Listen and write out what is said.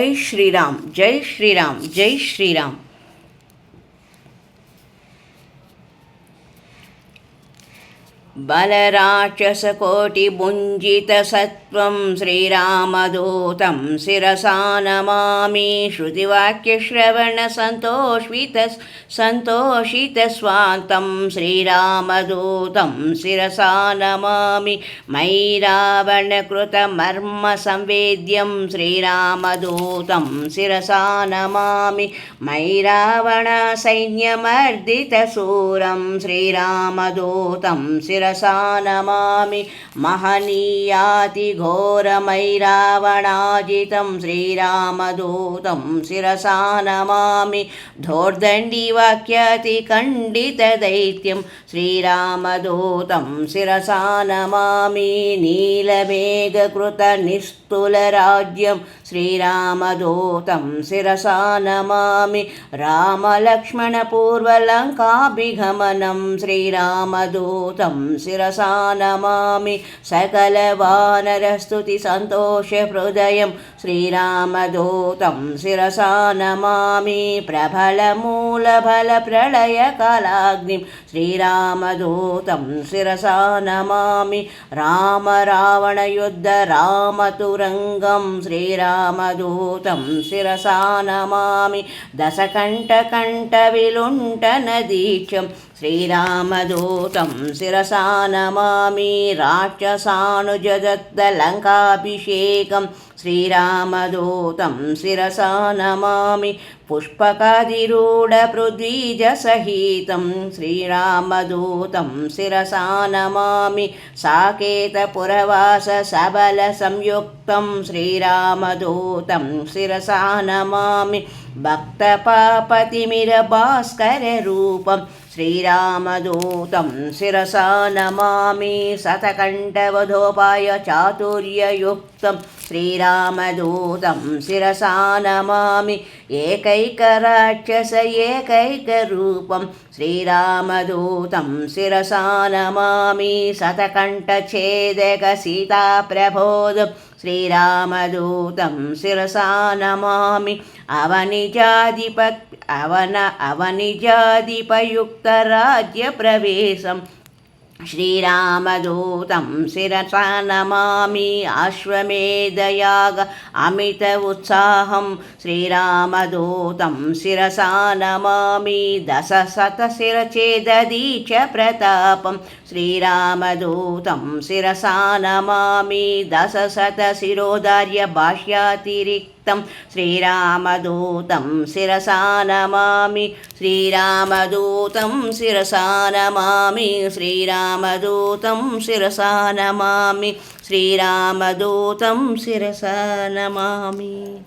जय श्री राम, जय श्री राम, जय श्री राम। बलराक्षसकोटिभुञ्जितसत्त्वं श्रीरामदूतं शिरसा नमामि। श्रुतिवाक्यश्रवणसन्तोषितस्वान्तं श्रीरामदूतं शिरसा नमामि। मयि रावणकृतमर्मसंवेद्यं श्रीरामदूतं शिरसा नमामि। मयि रावणसैन्यमर्दितशूरं श्रीरामदूतं शिरसा नमामि। महनीयातिघोरमैरावणाजितं श्रीरामदूतं शिरसा नमामि। धोर्दण्डिवाक्यातिखण्डितदैत्यं श्रीरामदूतं शिरसा नमामि। नीलमेघकृतनिस्तुलराज्यं श्रीरामदूतं शिरसा नमामि। रामलक्ष्मणपूर्वलङ्काभिगमनं श्रीरामदूतं शिरसा नमामि। सकलवानरस्तुतिसन्तोषहृदयं श्रीरामदूतं शिरसा नमामि। प्रबलमूलबलप्रलयकालाग्निं श्रीरामदूतं शिरसा नमामि। रामरावणयुद्धरामतुरङ्गं श्रीरामदूतं शिरसा नमामि। दशकण्ठकण्ठविलुण्ठनदीक्षं श्रीरामदूतं शिरसा नमामि। राक्षसानुजदत्तलङ्काभिषेकं श्रीरामदूतं शिरसा नमामि। पुष्पकादिरूढपृथ्वीजसहितं श्रीरामदूतं शिरसा नमामि। साकेतपुरवाससबलसंयुक्तं श्रीरामदूतं शिरसा नमामि। भक्तपापतिमिरभास्कररूपं श्रीरामदूतं शिरसा नमामि। शतकण्ठवधोपाय चातुर्ययुक्तं श्रीरामदूतं शिरसा नमामि। एकैकराक्षस एकैकरूपं श्रीरामदूतं शिरसा नमामि। शतकण्ठच्छेदकसीताप्रबोधं श्रीरामदूतं शिरसा नमामि। अवनिजाधिपयुक्तराज्यप्रवेशं श्रीरामदूतं शिरसा नमामि। अश्वमेधयाग अमित उत्साहं श्रीरामदूतं शिरसा नमामि। दशशतशिरच्छेददीक्षप्रतापं श्रीरामदूतं शिरसा नमामि। दशशतशिरोधार्यभाष्यातिरिक्तं श्रीरामदूतं शिरसा नमामि। श्रीरामदूतं शिरसा नमामि। श्रीरामदूतं शिरसा नमामि। श्रीरामदूतं शिरसा नमामि।